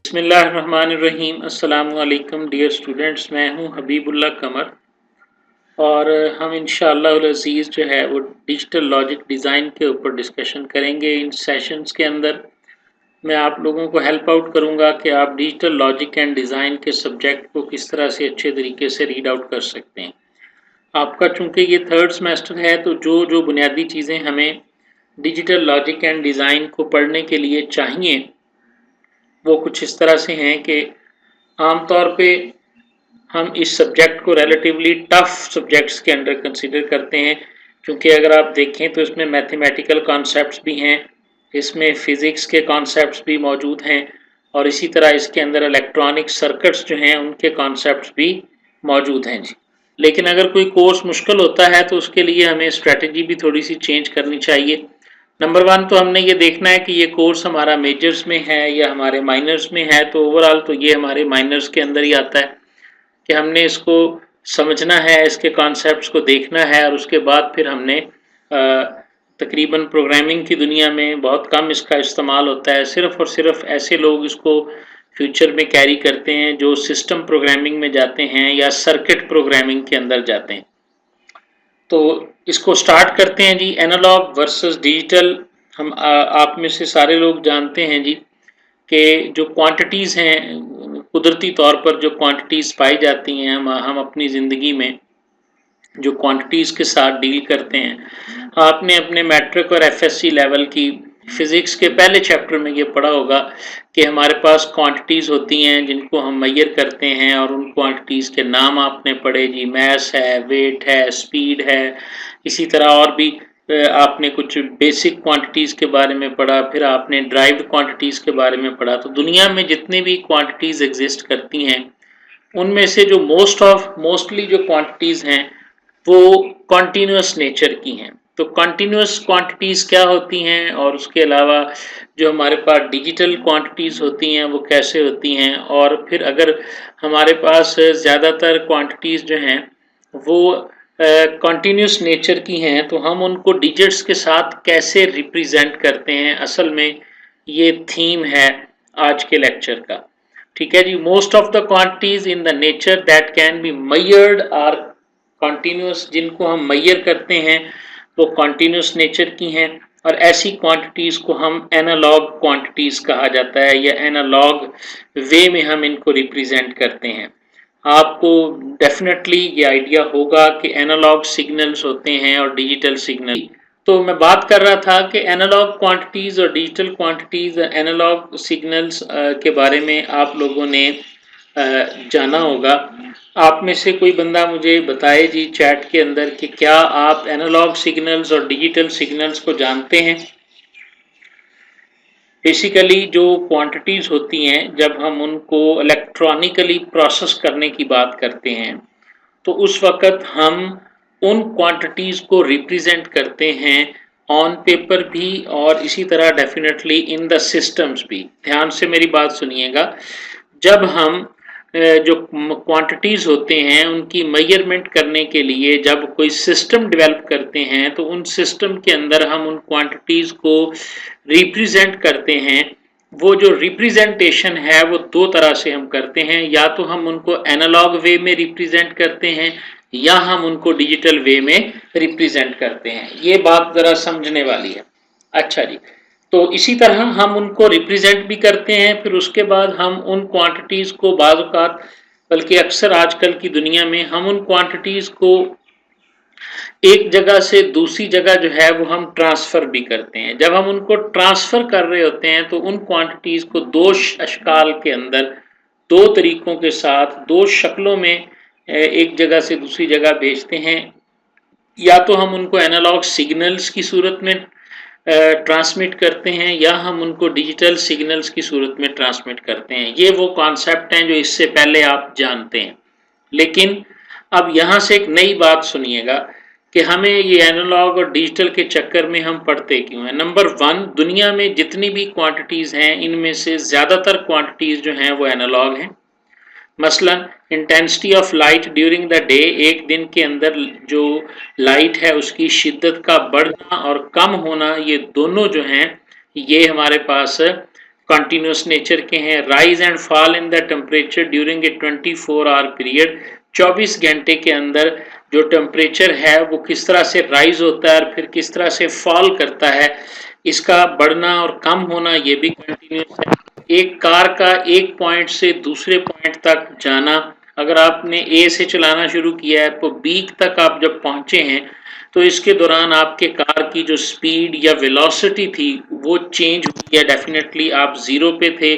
बिस्मिल्लाहिर्रहमानिर्रहीम। अस्सलाम वालेकुम डियर स्टूडेंट्स, मैं हूं हबीबुल्लाह कमर और हम इंशाअल्लाह अज़ीज़ जो है वो डिजिटल लॉजिक डिज़ाइन के ऊपर डिस्कशन करेंगे। इन सेशंस के अंदर मैं आप लोगों को हेल्प आउट करूंगा कि आप डिजिटल लॉजिक एंड डिज़ाइन के सब्जेक्ट को किस तरह से अच्छे तरीके से रीड आउट कर सकते हैं। आपका चूँकि ये थर्ड सेमेस्टर है तो जो जो बुनियादी चीज़ें हमें डिजिटल लॉजिक एंड डिज़ाइन को पढ़ने के लिए चाहिए वो कुछ इस तरह से हैं कि आम तौर पे हम इस सब्जेक्ट को रिलेटिवली टफ सब्जेक्ट्स के अंडर कंसीडर करते हैं, क्योंकि अगर आप देखें तो इसमें मैथमेटिकल कॉन्सेप्ट्स भी हैं, इसमें फ़िज़िक्स के कॉन्सेप्ट्स भी मौजूद हैं और इसी तरह इसके अंदर इलेक्ट्रॉनिक सर्किट्स जो हैं उनके कॉन्सेप्ट्स भी मौजूद हैं जी। लेकिन अगर कोई कोर्स मुश्किल होता है तो उसके लिए हमें स्ट्रेटजी भी थोड़ी सी चेंज करनी चाहिए। नंबर वन तो हमने ये देखना है कि ये कोर्स हमारा मेजर्स में है या हमारे माइनर्स में है। तो ओवरऑल तो ये हमारे माइनर्स के अंदर ही आता है कि हमने इसको समझना है, इसके कॉन्सेप्ट्स को देखना है और उसके बाद फिर हमने तकरीबन प्रोग्रामिंग की दुनिया में बहुत कम इसका इस्तेमाल होता है। सिर्फ़ और सिर्फ ऐसे लोग इसको फ्यूचर में कैरी करते हैं जो सिस्टम प्रोग्रामिंग में जाते हैं या सर्किट प्रोग्रामिंग के अंदर जाते हैं। तो इसको स्टार्ट करते हैं जी। Analogue versus digital. हम आप में से सारे लोग जानते हैं जी कि जो क्वांटिटीज़ हैं, कुदरती तौर पर जो क्वांटिटीज़ पाई जाती हैं, हम अपनी ज़िंदगी में जो क्वांटिटीज़ के साथ डील करते हैं। आपने अपने मैट्रिक और एफएससी लेवल की फ़िज़िक्स के पहले चैप्टर में ये पढ़ा होगा कि हमारे पास क्वांटिटीज़ होती हैं जिनको हम मेजर करते हैं और उन क्वांटिटीज़ के नाम आपने पढ़े जी। मास है, वेट है, स्पीड है, इसी तरह और भी आपने कुछ बेसिक क्वांटिटीज़ के बारे में पढ़ा, फिर आपने ड्राइव्ड क्वांटिटीज़ के बारे में पढ़ा। तो दुनिया में जितनी भी क्वांटिटीज़ एग्जिस्ट करती हैं उनमें से जो मोस्टली जो क्वांटिटीज़ हैं वो कॉन्टीन्यूस नेचर की हैं। तो कॉन्टीन्यूस क्वांटिटीज़ क्या होती हैं और उसके अलावा जो हमारे पास डिजिटल क्वांटिटीज़ होती हैं वो कैसे होती हैं, और फिर अगर हमारे पास ज़्यादातर क्वांटिटीज़ जो हैं वो कॉन्टीन्यूस नेचर की हैं तो हम उनको डिजिट्स के साथ कैसे रिप्रेजेंट करते हैं, असल में ये थीम है आज के लेक्चर का। ठीक है जी। Most of the quantities in the nature that can be measured are continuous. जिनको हम मेजर करते हैं वो कॉन्टीन्यूस नेचर की हैं और ऐसी क्वांटिटीज़ को हम एनालॉग क्वांटिटीज़ कहा जाता है या एनालॉग वे में हम इनको रिप्रेजेंट करते हैं। आपको डेफिनेटली ये आइडिया होगा कि एनालॉग सिग्नल्स होते हैं और डिजिटल सिग्नल। तो मैं बात कर रहा था कि एनालॉग क्वांटिटीज़ और डिजिटल क्वांटिटीज़, एनालॉग सिग्नल्स के बारे में आप लोगों ने जाना होगा। आप में से कोई बंदा मुझे बताए जी चैट के अंदर कि क्या आप एनालॉग सिग्नल्स और डिजिटल सिग्नल्स को जानते हैं। बेसिकली जो क्वांटिटीज़ होती हैं जब हम उनको इलेक्ट्रॉनिकली प्रोसेस करने की बात करते हैं तो उस वक़्त हम उन क्वांटिटीज़ को रिप्रेजेंट करते हैं ऑन पेपर भी और इसी तरह डेफिनेटली इन द सिस्टम्स भी। ध्यान से मेरी बात सुनिएगा। जब हम जो क्वांटिटीज़ होते हैं उनकी मेजरमेंट करने के लिए जब कोई सिस्टम डेवलप करते हैं तो उन सिस्टम के अंदर हम उन क्वांटिटीज़ को रिप्रेजेंट करते हैं। वो जो रिप्रेजेंटेशन है वो दो तरह से हम करते हैं, या तो हम उनको एनालॉग वे में रिप्रेजेंट करते हैं या हम उनको डिजिटल वे में रिप्रेजेंट करते हैं। ये बात ज़रा समझने वाली है। अच्छा जी। तो इसी तरह हम उनको रिप्रेजेंट भी करते हैं, फिर उसके बाद हम उन क्वांटिटीज़ को बाज़ औक़ात, बल्कि अक्सर आजकल की दुनिया में हम उन क्वांटिटीज़ को एक जगह से दूसरी जगह जो है वो हम ट्रांसफ़र भी करते हैं। जब हम उनको ट्रांसफ़र कर रहे होते हैं तो उन क्वांटिटीज़ को दो अशकाल के अंदर, दो तरीक़ों के साथ, दो शक्लों में एक जगह से दूसरी जगह भेजते हैं। या तो हम उनको एनालॉग सिग्नल्स की सूरत में ट्रांसमिट करते हैं या हम उनको डिजिटल सिग्नल्स की सूरत में ट्रांसमिट करते हैं। ये वो कॉन्सेप्ट हैं जो इससे पहले आप जानते हैं। लेकिन अब यहाँ से एक नई बात सुनिएगा कि हमें ये एनालॉग और डिजिटल के चक्कर में हम पड़ते क्यों हैं। नंबर 1, दुनिया में जितनी भी क्वांटिटीज़ हैं इनमें से ज़्यादातर क्वांटिटीज़ जो हैं वो एनालॉग हैं। मसलन intensity of light during the day, एक दिन के अंदर जो लाइट है उसकी शिद्दत का बढ़ना और कम होना, ये दोनों जो हैं ये हमारे पास कंटिन्यूस नेचर के हैं। Rise and fall in the temperature during a 24 our period, 24 घंटे के अंदर जो टेम्परेचर है वो किस तरह से राइज होता है और फिर किस तरह से फॉल करता है, इसका बढ़ना और कम होना ये भी कंटिन्यूस है। एक कार का एक पॉइंट से दूसरे पॉइंट तक जाना, अगर आपने ए से चलाना शुरू किया है तो बी तक आप जब पहुंचे हैं तो इसके दौरान आपके कार की जो स्पीड या वेलोसिटी थी वो चेंज हुई है। डेफिनेटली आप ज़ीरो पे थे,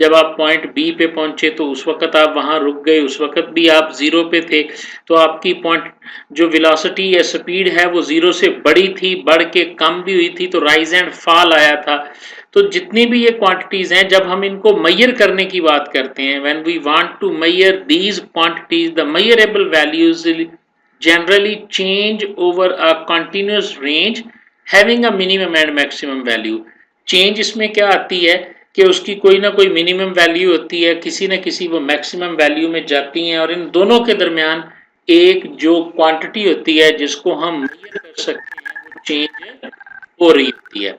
जब आप पॉइंट बी पे पहुंचे तो उस वक्त आप वहां रुक गए, उस वक्त भी आप ज़ीरो पे थे, तो आपकी पॉइंट जो वेलोसिटी या स्पीड है वो ज़ीरो से बड़ी थी, बढ़ के कम भी हुई थी, तो राइज एंड फॉल आया था। तो जितनी भी ये क्वांटिटीज़ हैं, जब हम इनको मेजर करने की बात करते हैं, when we want to measure these quantities, the measurable values generally change over a continuous range having a minimum and maximum value। Change इसमें क्या आती है कि उसकी कोई ना कोई मिनिमम वैल्यू होती है, किसी न किसी वो मैक्सिमम वैल्यू में जाती हैं, और इन दोनों के दरमियान एक जो क्वांटिटी होती है जिसको हम मेजर कर सकते हैं वो चेंज हो रही होती है।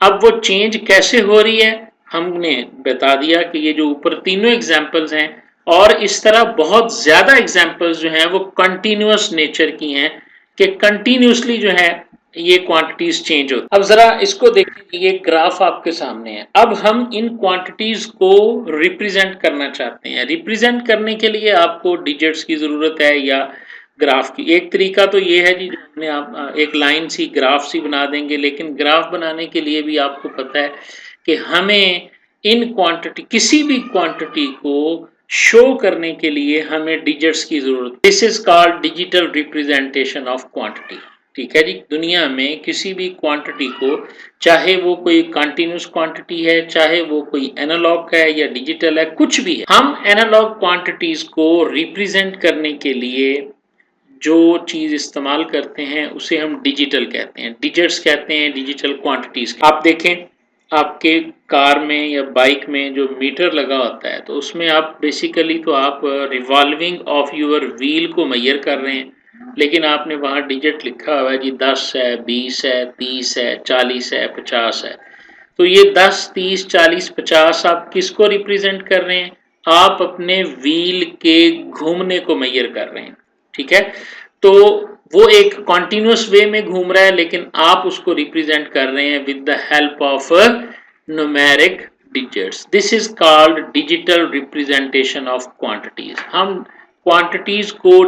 अब वो चेंज कैसे हो रही है हमने बता दिया कि ये जो ऊपर तीनों एग्जांपल्स हैं, और इस तरह बहुत ज़्यादा एग्जांपल्स जो हैं वो कंटिन्यूस नेचर की हैं कि कंटिन्यूसली जो है ये क्वांटिटीज चेंज होती। अब ज़रा इसको देखिए, ये ग्राफ आपके सामने है। अब हम इन क्वांटिटीज को रिप्रेजेंट करना चाहते हैं। रिप्रेजेंट करने के लिए आपको डिजिट्स की ज़रूरत है या ग्राफ की। एक तरीका तो ये है जी, हमने आप एक लाइन सी ग्राफ सी बना देंगे, लेकिन ग्राफ बनाने के लिए भी आपको पता है कि हमें इन क्वांटिटी, किसी भी क्वांटिटी को शो करने के लिए हमें डिजिट्स की जरूरत। This is called digital representation of quantity. ठीक है जी, दुनिया में किसी भी क्वांटिटी को, चाहे वो कोई कंटिन्यूस क्वांटिटी है, चाहे वो कोई एनालॉग है या डिजिटल है, कुछ भी है, हम एनालॉग क्वांटिटीज को रिप्रेजेंट करने के लिए जो चीज इस्तेमाल करते हैं उसे हम डिजिटल कहते हैं, डिजिट्स कहते हैं, डिजिटल क्वांटिटीज। आप देखें आपके कार में या बाइक में जो मीटर लगा होता है, तो उसमें आप बेसिकली तो आप रिवॉल्विंग ऑफ यूर व्हील को मेजर कर रहे हैं, लेकिन आपने वहाँ डिजिट लिखा हुआ है जी, 10 है, 20 है, 30 है, 40 है, 50 है। तो ये 10, 30, 40, 50 आप किसको रिप्रेजेंट कर रहे हैं? आप अपने व्हील के घूमने को मेजर कर रहे हैं। ठीक है, तो वो एक कॉन्टिन्यूस वे में घूम रहा है, लेकिन आप उसको रिप्रेजेंट कर रहे हैं with the help of numeric digits. This is called digital representation of quantities. हम क्वांटिटीज को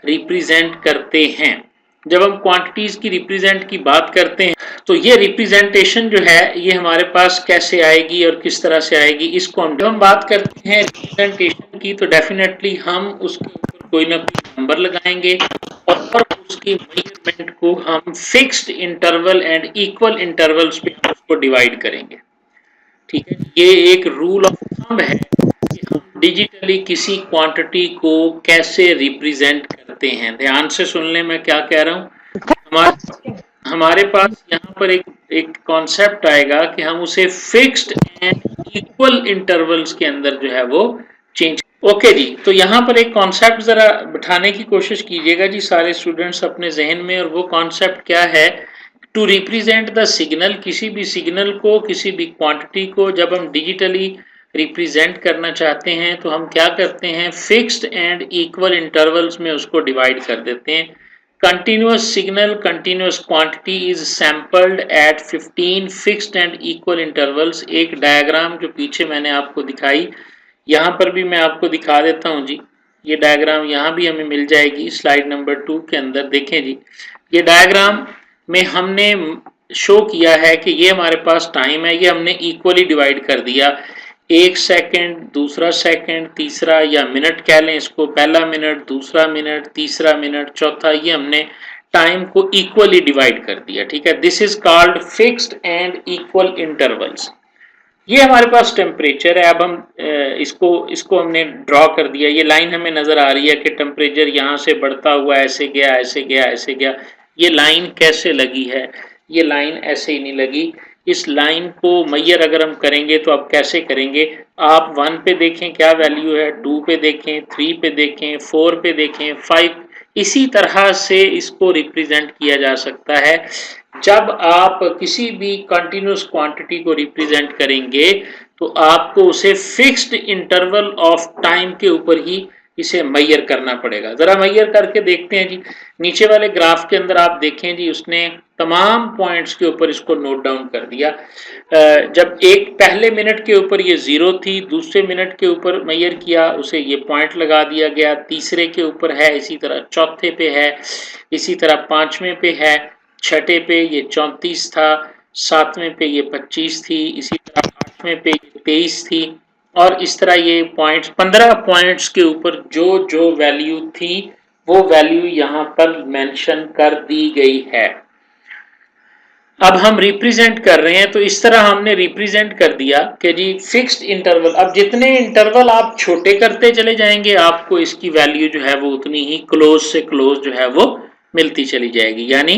रिप्रेजेंट करते हैं। जब हम क्वांटिटीज की रिप्रेजेंट की बात करते हैं तो ये रिप्रेजेंटेशन जो है ये हमारे पास कैसे आएगी और किस तरह से आएगी, इसको हम जब हम बात करते हैं रिप्रेजेंटेशन की, तो डेफिनेटली हम उसके ऊपर कोई ना कोई नंबर लगाएंगे और उसकी मेजरमेंट को हम fixed interval and equal intervals पे उसको डिवाइड करेंगे। ठीक है, ये एक रूल ऑफ थंब है कि हम डिजिटली किसी क्वांटिटी को कैसे रिप्रेजेंट करते हैं। ध्यान से सुन लें मैं क्या कह रहा हूँ। हमारे पास यहाँ पर एक कॉन्सेप्ट आएगा कि हम उसे फिक्स्ड एंड इक्वल इंटरवल्स के अंदर जो है वो चेंज। ओके जी, तो यहाँ पर एक कॉन्सेप्ट जरा बिठाने की कोशिश कीजिएगा जी सारे स्टूडेंट्स अपने जहन में, और वो कॉन्सेप्ट क्या है? टू रिप्रेजेंट द सिग्नल, किसी भी सिग्नल को, किसी भी क्वांटिटी को जब हम डिजिटली रिप्रेजेंट करना चाहते हैं तो हम क्या करते हैं? फिक्स्ड एंड इक्वल इंटरवल्स में उसको डिवाइड कर देते हैं। Continuous signal, continuous quantity is sampled at 15 fixed and equal intervals। एक डायग्राम जो पीछे मैंने आपको दिखाई, यहाँ पर भी मैं आपको दिखा देता हूँ जी। ये डायग्राम यहाँ भी हमें मिल जाएगी स्लाइड नंबर 2 के अंदर। देखें जी, ये डायग्राम में हमने शो किया है कि ये हमारे पास टाइम है, ये हमने इक्वली डिवाइड कर दिया। 1 सेकंड, दूसरा सेकंड, तीसरा, या मिनट कह लें इसको, पहला मिनट, दूसरा मिनट, तीसरा मिनट, चौथा, ये हमने टाइम को इक्वली डिवाइड कर दिया। ठीक है, this is called fixed and equal intervals. ये हमारे पास टेम्परेचर है। अब हम इसको हमने ड्रॉ कर दिया। ये लाइन हमें नजर आ रही है कि टेम्परेचर यहाँ से बढ़ता हुआ ऐसे गया, ऐसे गया, ऐसे गया। ये लाइन कैसे लगी है, ये लाइन ऐसे ही नहीं लगी। इस लाइन को मैयर अगर हम करेंगे तो आप कैसे करेंगे, आप 1 पे देखें क्या वैल्यू है, 2 पे देखें, 3 पे देखें, 4 पे देखें, 5, इसी तरह से इसको रिप्रेजेंट किया जा सकता है। जब आप किसी भी कंटिन्यूस क्वांटिटी को रिप्रेजेंट करेंगे तो आपको उसे फिक्स्ड इंटरवल ऑफ टाइम के ऊपर ही इसे मैयर करना पड़ेगा। जरा मैयर करके देखते हैं जी। नीचे वाले ग्राफ के अंदर आप देखें जी, उसने तमाम पॉइंट्स के ऊपर इसको नोट डाउन कर दिया। जब एक पहले मिनट के ऊपर ये 0 थी, दूसरे मिनट के ऊपर मैयर किया, उसे ये पॉइंट लगा दिया गया, तीसरे के ऊपर है, इसी तरह चौथे पे है, इसी तरह पांचवें पे है, छठे पे ये 34 था, सातवें पे ये 25 थी, इसी तरह आठवें पे ये 23 थी, और इस तरह ये पॉइंट्स 15 पॉइंट्स के ऊपर जो जो वैल्यू थी वो वैल्यू यहाँ पर मेंशन कर दी गई है। अब हम रिप्रेजेंट कर रहे हैं तो इस तरह हमने रिप्रेजेंट कर दिया कि जी फिक्स्ड इंटरवल। अब जितने इंटरवल आप छोटे करते चले जाएंगे आपको इसकी वैल्यू जो है वो उतनी ही क्लोज से क्लोज जो है वो मिलती चली जाएगी। यानी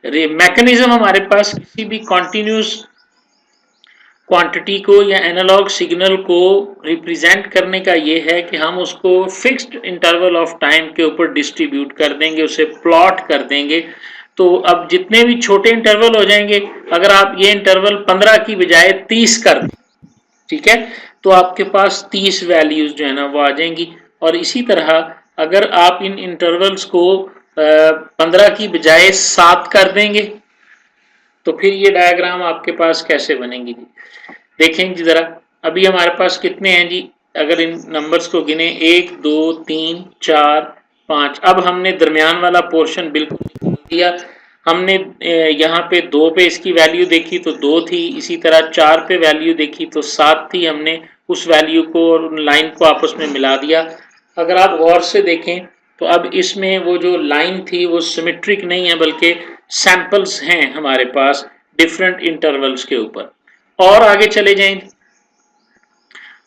मैकेनिज्म हमारे पास किसी भी कॉन्टिन्यूस क्वांटिटी को या एनालॉग सिग्नल को रिप्रेजेंट करने का ये है कि हम उसको फिक्स्ड इंटरवल ऑफ टाइम के ऊपर डिस्ट्रीब्यूट कर देंगे, उसे प्लॉट कर देंगे। तो अब जितने भी छोटे इंटरवल हो जाएंगे, अगर आप ये इंटरवल 15 की बजाय 30 कर दें, ठीक है, तो आपके पास 30 वैल्यूज जो है ना वो आ जाएंगी। और इसी तरह अगर आप इन इंटरवल्स को 15 की बजाय 7 कर देंगे तो फिर ये डायग्राम आपके पास कैसे बनेंगी जी। देखें जी जरा, अभी हमारे पास कितने हैं जी, अगर इन नंबर्स को गिने 1 2 3 4 5, अब हमने दरमियान वाला पोर्शन बिल्कुल निकाल दिया। हमने यहाँ पे 2 पे इसकी वैल्यू देखी तो 2 थी, इसी तरह 4 पे वैल्यू देखी तो 7 थी, हमने उस वैल्यू को और उन लाइन को आपस में मिला दिया। अगर आप गौर से देखें तो अब इसमें वो जो लाइन थी वो सिमेट्रिक नहीं है, बल्कि सैंपल्स हैं हमारे पास डिफरेंट इंटरवल्स के ऊपर। और आगे चले जाएं,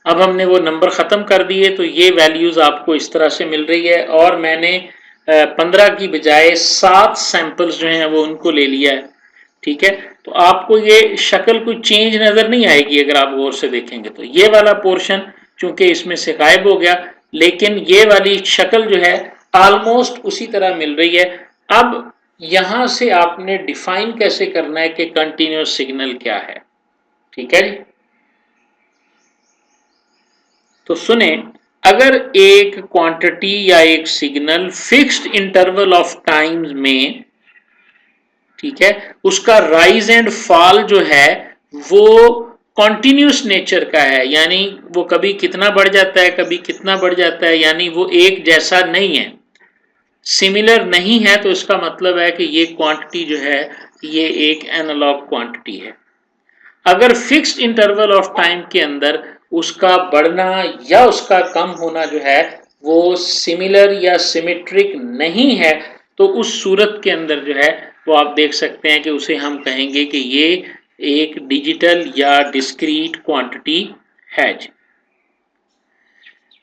अब हमने वो नंबर खत्म कर दिए तो ये वैल्यूज आपको इस तरह से मिल रही है, और मैंने 15 की बजाय 7 सैंपल्स जो हैं वो उनको ले लिया है। ठीक है, तो आपको ये शक्ल कोई चेंज नजर नहीं आएगी अगर आप गौर से देखेंगे तो। ये वाला पोर्शन चूंकि इसमें से गायब हो गया, लेकिन ये वाली शक्ल जो है ऑलमोस्ट उसी तरह मिल रही है। अब यहां से आपने डिफाइन कैसे करना है कि कंटिन्यूस सिग्नल क्या है। ठीक है जी, तो सुने, अगर एक क्वांटिटी या एक signal fixed interval of times में, ठीक है, उसका राइज एंड फॉल जो है वो कॉन्टिन्यूस नेचर का है, यानी वो कभी कितना बढ़ जाता है कभी कितना बढ़ जाता है, यानी वो एक जैसा नहीं है, सिमिलर नहीं है, तो इसका मतलब है कि ये क्वांटिटी जो है ये एक एनालॉग क्वांटिटी है। अगर फिक्स्ड इंटरवल ऑफ टाइम के अंदर उसका बढ़ना या उसका कम होना जो है वो सिमिलर या सिमेट्रिक नहीं है, तो उस सूरत के अंदर जो है वो आप देख सकते हैं कि उसे हम कहेंगे कि ये एक डिजिटल या डिस्क्रीट क्वांटिटी है जी।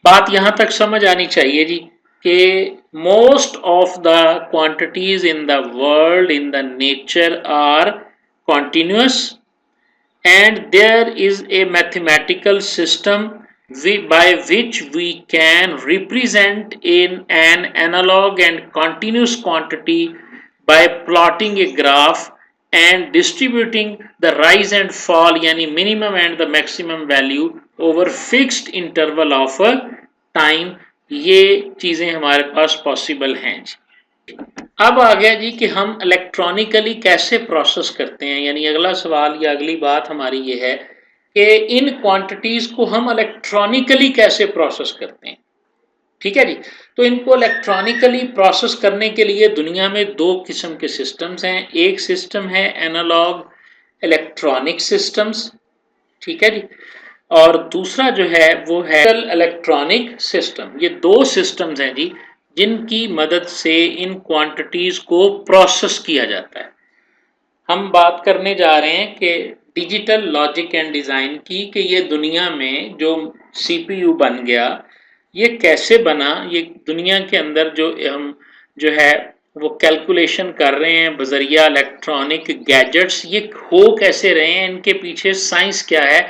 बात यहां तक समझ आनी चाहिए जी कि most of the quantities in the world in the nature are continuous, and there is a mathematical system by which we can represent in an analog and continuous quantity by plotting a graph and distributing the rise and fall यानी minimum and the maximum value over fixed interval of a time। ये चीजें हमारे पास possible हैं जी। अब आ गया जी कि हम electronically कैसे प्रोसेस करते हैं, यानी अगला सवाल या अगली बात हमारी ये है कि इन क्वांटिटीज को हम इलेक्ट्रॉनिकली कैसे प्रोसेस करते हैं। ठीक है जी, तो इनको इलेक्ट्रॉनिकली प्रोसेस करने के लिए दुनिया में 2 किस्म के सिस्टम्स हैं। एक सिस्टम है एनालॉग इलेक्ट्रॉनिक सिस्टम्स, ठीक है जी, और दूसरा जो है वो है इलेक्ट्रॉनिक सिस्टम। ये 2 सिस्टम्स हैं जी जिनकी मदद से इन क्वांटिटीज को प्रोसेस किया जाता है। हम बात करने जा रहे हैं कि डिजिटल लॉजिक एंड डिजाइन की, कि ये दुनिया में जो सीपीयू बन गया ये कैसे बना, ये दुनिया के अंदर जो हम जो है वो कैलकुलेशन कर रहे हैं बजरिया इलेक्ट्रॉनिक गैजेट्स। ये हो कैसे रहे हैं, इनके पीछे साइंस क्या है,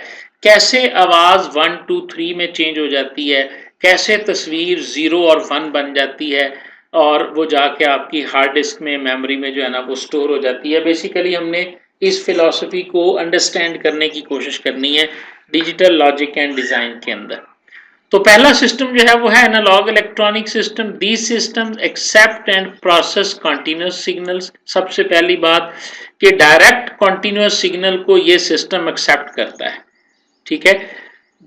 कैसे आवाज़ 1 2 3 में चेंज हो जाती है, कैसे तस्वीर 0 और 1 बन जाती है और वो जाके आपकी हार्ड डिस्क में मेमोरी में जो है ना वो स्टोर हो जाती है। बेसिकली हमने इस फिलॉसफी को अंडरस्टैंड करने की कोशिश करनी है डिजिटल लॉजिक एंड डिज़ाइन के अंदर। तो पहला सिस्टम जो है वो है analogue electronic system. These systems accept and process continuous signals. सबसे पहली बात कि डायरेक्ट कॉन्टिन्यूस सिग्नल को ये सिस्टम एक्सेप्ट करता है, ठीक है।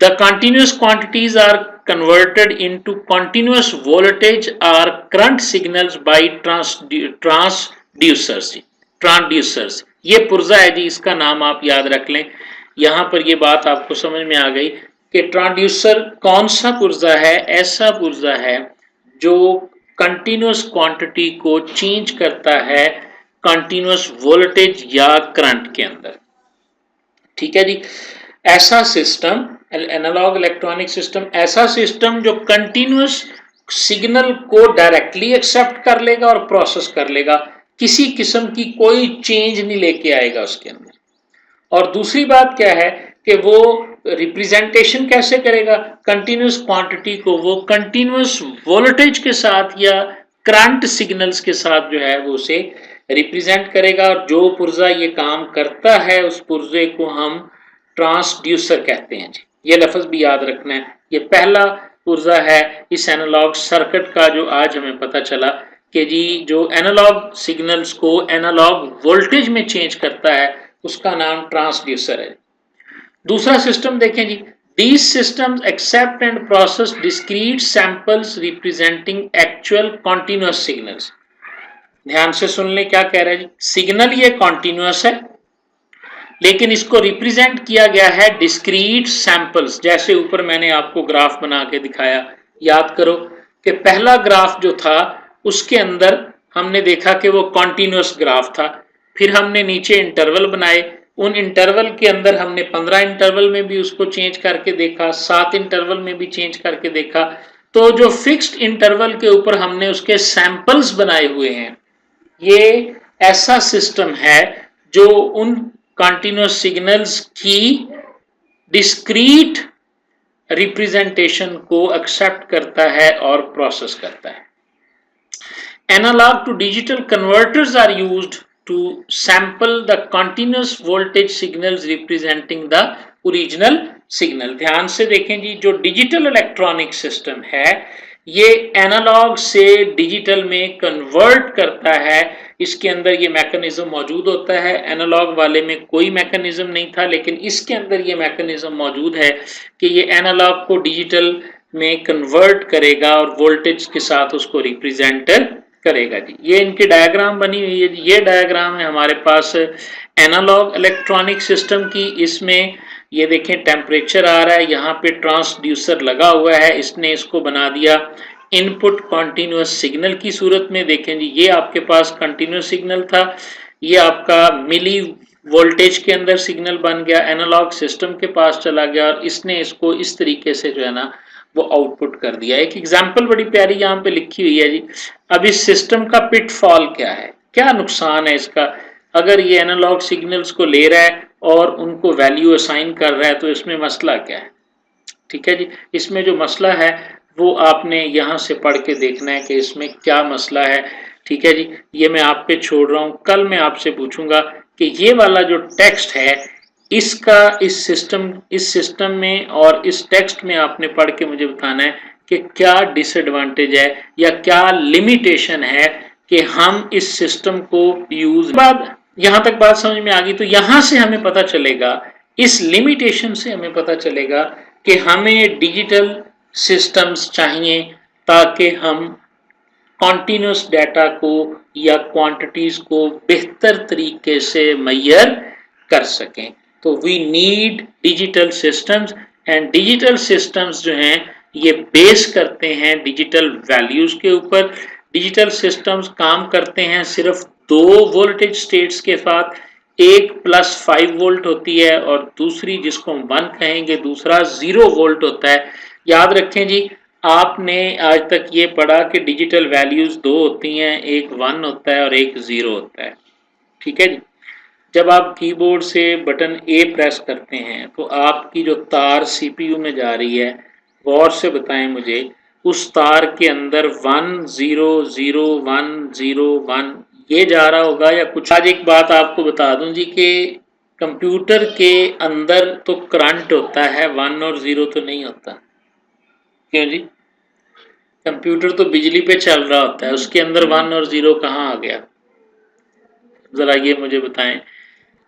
The continuous quantities are converted into continuous voltage or current signals by transducers. Transducers ये पुर्जा है जी, इसका नाम आप याद रख लें। यहां पर ये बात आपको समझ में आ गई कि ट्रांसड्यूसर कौन सा पुर्जा है। ऐसा पुर्जा है जो कंटिन्यूस क्वांटिटी को चेंज करता है कंटिन्यूस वोल्टेज या करंट के अंदर, ठीक है जी। ऐसा सिस्टम एनालॉग इलेक्ट्रॉनिक सिस्टम, ऐसा सिस्टम जो कंटिन्यूस सिग्नल को डायरेक्टली एक्सेप्ट कर लेगा और प्रोसेस कर लेगा, किसी किस्म की कोई चेंज नहीं लेके आएगा उसके अंदर। और दूसरी बात क्या है कि वो रिप्रेजेंटेशन कैसे करेगा कंटिन्यूस क्वांटिटी को, वो कंटिन्यूस वोल्टेज के साथ या करंट सिग्नल्स के साथ जो है वो उसे रिप्रेजेंट करेगा। और जो पुर्जा ये काम करता है उस पुर्जे को हम ट्रांसड्यूसर कहते हैं जी, ये लफ्ज भी याद रखना है। ये पहला पुर्जा है इस एनालॉग सर्किट का जो आज हमें पता चला कि जी जो एनालॉग सिग्नल्स को एनालॉग वोल्टेज में चेंज करता है उसका नाम ट्रांसड्यूसर है। दूसरा सिस्टम देखें जी, these systems accept and process discrete samples representing actual continuous signals. ध्यान से सुन ले क्या कह रहा है जी, सिग्नल ये कॉन्टिन्यूस है लेकिन इसको रिप्रेजेंट किया गया है डिस्क्रीट सैंपल्स। जैसे ऊपर मैंने आपको ग्राफ बना के दिखाया, याद करो कि पहला ग्राफ जो था उसके अंदर हमने देखा कि वो कॉन्टिन्यूस ग्राफ था। फिर हमने नीचे इंटरवल बनाए, उन इंटरवल के अंदर हमने 15 इंटरवल में भी उसको चेंज करके देखा, 7 इंटरवल में भी चेंज करके देखा। तो जो फिक्स्ड इंटरवल के ऊपर हमने उसके सैंपल्स बनाए हुए हैं, ये ऐसा सिस्टम है जो उन कंटिन्यूस सिग्नल्स की डिस्क्रीट रिप्रेजेंटेशन को एक्सेप्ट करता है और प्रोसेस करता है। Analogue to digital converters are used to sample the continuous voltage signals representing the original signal। ध्यान से देखें जी, जो डिजिटल इलेक्ट्रॉनिक सिस्टम है ये एनालॉग से डिजिटल में कन्वर्ट करता है। इसके अंदर ये मैकेनिज्म मौजूद होता है, एनालॉग वाले में कोई मैकेनिज्म नहीं था लेकिन इसके अंदर ये मैकेनिज्म मौजूद है कि ये एनालॉग को डिजिटल में कन्वर्ट करेगा और वोल्टेज के साथ उसको रिप्रेजेंट करेगा जी। ये इनकी डायग्राम बनी हुई है, ये डायग्राम है हमारे पास एनालॉग इलेक्ट्रॉनिक सिस्टम की। इसमें ये देखें टेम्परेचर आ रहा है, यहाँ पे ट्रांसड्यूसर लगा हुआ है, इसने इसको बना दिया इनपुट कॉन्टिन्यूस सिग्नल की सूरत में। देखें जी ये आपके पास कंटिन्यूस सिग्नल था, ये आपका मिली वोल्टेज के अंदर सिग्नल बन गया, एनालॉग सिस्टम के पास चला गया और इसने इसको इस तरीके से जो है ना वो आउटपुट कर दिया। एक एग्जांपल बड़ी प्यारी यहाँ पे लिखी हुई है जी। अब इस सिस्टम का पिटफॉल क्या है, क्या नुकसान है इसका। अगर ये एनालॉग सिग्नल्स को ले रहा है और उनको वैल्यू असाइन कर रहा है तो इसमें मसला क्या है, ठीक है जी। इसमें जो मसला है वो आपने यहाँ से पढ़ के देखना है कि इसमें क्या मसला है, ठीक है जी। ये मैं आप पे छोड़ रहा हूँ, कल मैं आपसे पूछूंगा कि ये वाला जो टेक्स्ट है इसका इस सिस्टम में और इस टेक्स्ट में आपने पढ़ के मुझे बताना है कि क्या डिसएडवांटेज है या क्या लिमिटेशन है कि हम इस सिस्टम को यूज। बाद यहां तक बात समझ में आ गई तो यहां से हमें पता चलेगा, इस लिमिटेशन से हमें पता चलेगा कि हमें डिजिटल सिस्टम्स चाहिए ताकि हम कॉन्टिन्यूस डाटा को या क्वांटिटीज को बेहतर तरीके से मेजर कर सकें। तो we need digital systems and digital systems जो हैं ये बेस करते हैं डिजिटल वैल्यूज के ऊपर। डिजिटल सिस्टम्स काम करते हैं सिर्फ 2 वोल्टेज स्टेट्स के साथ, एक +5 वोल्ट होती है और दूसरी जिसको हम 1 कहेंगे, दूसरा 0 वोल्ट होता है। याद रखें जी आपने आज तक ये पढ़ा कि डिजिटल वैल्यूज दो होती हैं, एक 1 होता है और एक 0 होता है, ठीक है जी। जब आप कीबोर्ड से बटन ए प्रेस करते हैं तो आपकी जो तार सीपीयू में जा रही है, गौर से बताएं मुझे, उस तार के अंदर 1 0 0 1 0 1 ये जा रहा होगा या कुछ। आज एक बात आपको बता दूं जी कि कंप्यूटर के अंदर तो करंट होता है, 1 और 0 तो नहीं होता। क्यों जी? कंप्यूटर तो बिजली पे चल रहा होता है, उसके अंदर 1 और 0 कहाँ आ गया? जरा ये मुझे बताएं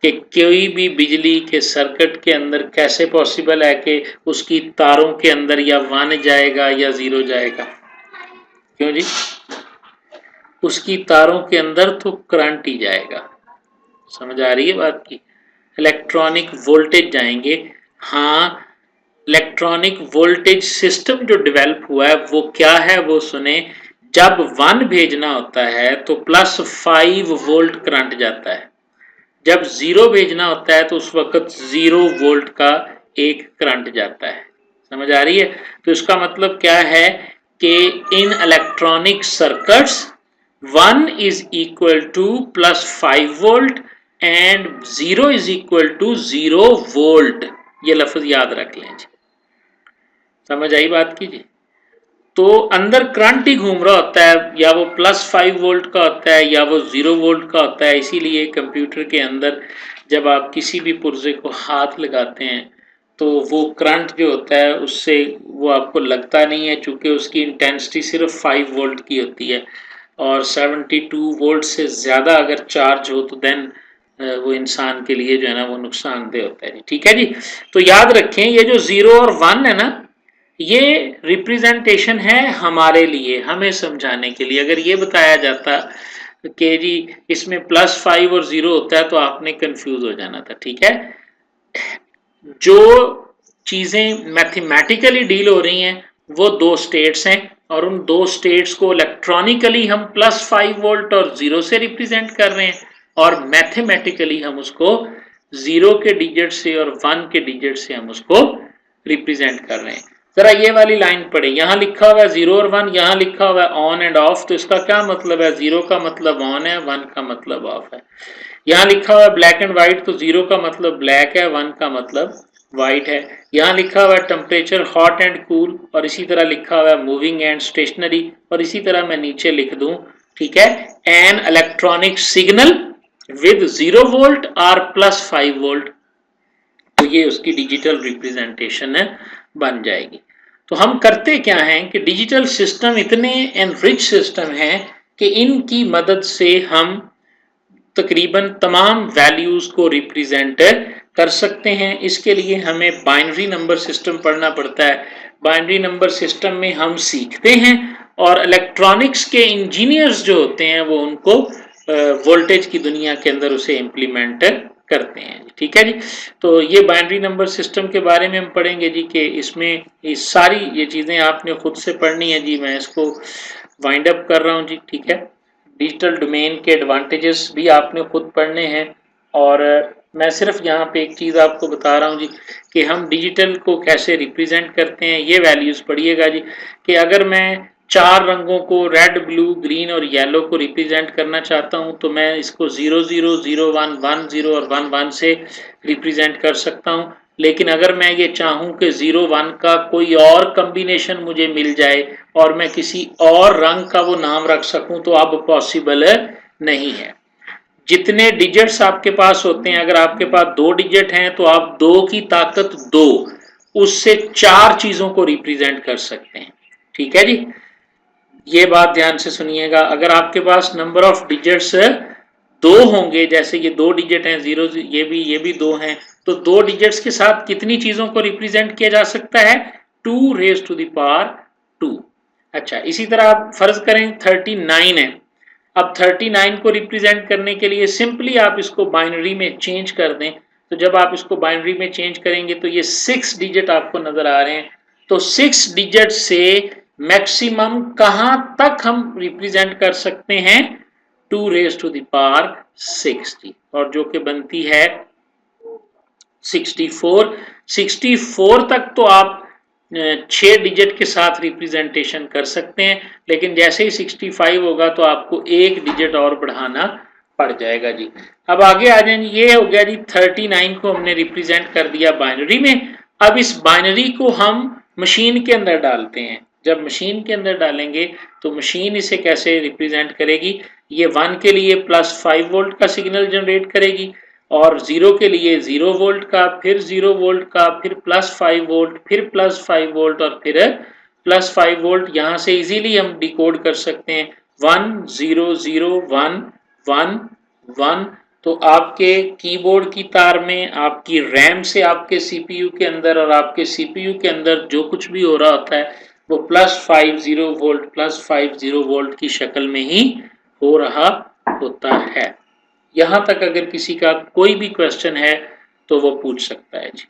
कि कोई भी बिजली के सर्किट के अंदर कैसे पॉसिबल है कि उसकी तारों के अंदर या 1 जाएगा या 0 जाएगा? क्यों जी? उसकी तारों के अंदर तो करंट ही जाएगा। समझ आ रही है बात की? इलेक्ट्रॉनिक वोल्टेज जाएंगे। हाँ, इलेक्ट्रॉनिक वोल्टेज सिस्टम जो डेवलप हुआ है वो क्या है वो सुने। जब 1 भेजना होता है तो +5 वोल्ट करंट जाता है, जब 0 भेजना होता है तो उस वक्त 0 वोल्ट का एक करंट जाता है। समझ आ रही है? तो इसका मतलब क्या है कि in electronic circuits 1 is equal to +5 volt and 0 is equal to 0 volt. ये लफ्ज याद रख लें जी। समझ आई बात की जी? तो अंदर करंट ही घूम रहा होता है, या वो +5 वोल्ट का होता है या वो 0 वोल्ट का होता है। इसीलिए कंप्यूटर के अंदर जब आप किसी भी पुर्जे को हाथ लगाते हैं तो वो करंट जो होता है उससे वो आपको लगता नहीं है, चूँकि उसकी इंटेंसिटी सिर्फ 5 वोल्ट की होती है और 72 वोल्ट से ज़्यादा अगर चार्ज हो तो देन वो इंसान के लिए जो है ना वो नुकसानदेह होता है। ठीक है जी? तो याद रखें ये जो 0 और 1 है ना, ये रिप्रेजेंटेशन है हमारे लिए, हमें समझाने के लिए। अगर ये बताया जाता कि जी इसमें +5 और 0 होता है तो आपने कंफ्यूज हो जाना था। ठीक है? जो चीज़ें मैथमेटिकली डील हो रही हैं वो दो स्टेट्स हैं और उन दो स्टेट्स को इलेक्ट्रॉनिकली हम +5 वोल्ट और 0 से रिप्रेजेंट कर रहे हैं और मैथमेटिकली हम उसको 0 के डिजिट से और 1 के डिजिट से हम उसको रिप्रेजेंट कर रहे हैं। जरा ये वाली लाइन पढ़े, यहाँ लिखा हुआ है 0 और 1, यहाँ लिखा हुआ है ऑन एंड ऑफ। तो इसका क्या मतलब है? 0 का मतलब ऑन है, 1 का मतलब ऑफ है। यहाँ लिखा हुआ है ब्लैक एंड व्हाइट, तो 0 का मतलब ब्लैक है, 1 का मतलब व्हाइट है। यहाँ लिखा हुआ है टेम्परेचर हॉट एंड कूल, और इसी तरह लिखा हुआ है मूविंग एंड स्टेशनरी, और इसी तरह मैं नीचे लिख दूं, ठीक है, an electronic signal with 0 volt और +5 वोल्ट। तो ये उसकी डिजिटल रिप्रेजेंटेशन बन जाएगी। तो हम करते क्या हैं कि डिजिटल सिस्टम इतने एनरिच सिस्टम हैं कि इनकी मदद से हम तकरीबन तमाम वैल्यूज को रिप्रेजेंट कर सकते हैं। इसके लिए हमें बाइनरी नंबर सिस्टम पढ़ना पड़ता है। बाइनरी नंबर सिस्टम में हम सीखते हैं और इलेक्ट्रॉनिक्स के इंजीनियर्स जो होते हैं वो उनको वोल्टेज की दुनिया के अंदर उसे इम्प्लीमेंट करते हैं। ठीक है जी? तो ये बाइनरी नंबर सिस्टम के बारे में हम पढ़ेंगे जी कि इसमें ये सारी ये चीज़ें आपने खुद से पढ़नी है जी। मैं इसको वाइंड अप कर रहा हूँ जी। ठीक है? डिजिटल डोमेन के एडवांटेजेस भी आपने खुद पढ़ने हैं और मैं सिर्फ यहाँ पे एक चीज़ आपको बता रहा हूँ जी कि हम डिजिटल को कैसे रिप्रेजेंट करते हैं। ये वैल्यूज़ पढ़िएगा जी कि अगर मैं 4 रंगों को रेड, ब्लू, ग्रीन और येलो को रिप्रेजेंट करना चाहता हूँ तो मैं इसको 0 0 0 1 1 0 और 1 1 से रिप्रेजेंट कर सकता हूँ। लेकिन अगर मैं ये चाहूँ कि 0 1 का कोई और कम्बिनेशन मुझे मिल जाए और मैं किसी और रंग का वो नाम रख सकूं तो अब पॉसिबल नहीं है। जितने डिजिट्स आपके पास होते हैं, अगर आपके पास 2 डिजिट हैं तो आप 2 की ताकत 2, उससे 4 चीजों को रिप्रेजेंट कर सकते हैं। ठीक है जी? ये बात ध्यान से सुनिएगा। अगर आपके पास नंबर ऑफ डिजिट्स 2 होंगे, जैसे ये 2 डिजिट हैं, 0 ये भी 2 हैं, तो 2 डिजिट्स के साथ कितनी चीजों को रिप्रेजेंट किया जा सकता है? 2 रेज टू द पावर 2। अच्छा, इसी तरह आप फर्ज करें 39 है। अब 39 को रिप्रेजेंट करने के लिए सिंपली आप इसको बाइनरी में चेंज कर दें। तो जब आप इसको बाइनरी में चेंज करेंगे तो ये 6 डिजिट आपको नजर आ रहे हैं। तो 6 डिजिट से मैक्सिमम कहां तक हम रिप्रेजेंट कर सकते हैं? 2 रेज टू द पावर 60, और जो कि बनती है 64। 64 तक तो आप 6 डिजिट के साथ रिप्रेजेंटेशन कर सकते हैं, लेकिन जैसे ही 65 होगा तो आपको एक डिजिट और बढ़ाना पड़ जाएगा जी। अब आगे आ जाएंगे, ये हो गया जी 39 को हमने रिप्रेजेंट कर दिया बाइनरी में। अब इस बाइनरी को हम मशीन के अंदर डालते हैं। जब मशीन के अंदर डालेंगे तो मशीन इसे कैसे रिप्रेजेंट करेगी, ये 1 के लिए +5 वोल्ट का सिग्नल जनरेट करेगी और 0 के लिए 0 वोल्ट का, फिर 0 वोल्ट का, फिर +5 वोल्ट, फिर +5 वोल्ट और फिर +5 वोल्ट। यहाँ से इजीली हम डिकोड कर सकते हैं 1 0 0 1 1 1। तो आपके कीबोर्ड की तार में, आपकी रैम से आपके सीपीयू के अंदर और आपके सीपीयू के अंदर जो कुछ भी हो रहा होता है वो +50 वोल्ट +50 वोल्ट की शक्ल में ही हो रहा होता है। यहाँ तक अगर किसी का कोई भी क्वेश्चन है तो वो पूछ सकता है जी।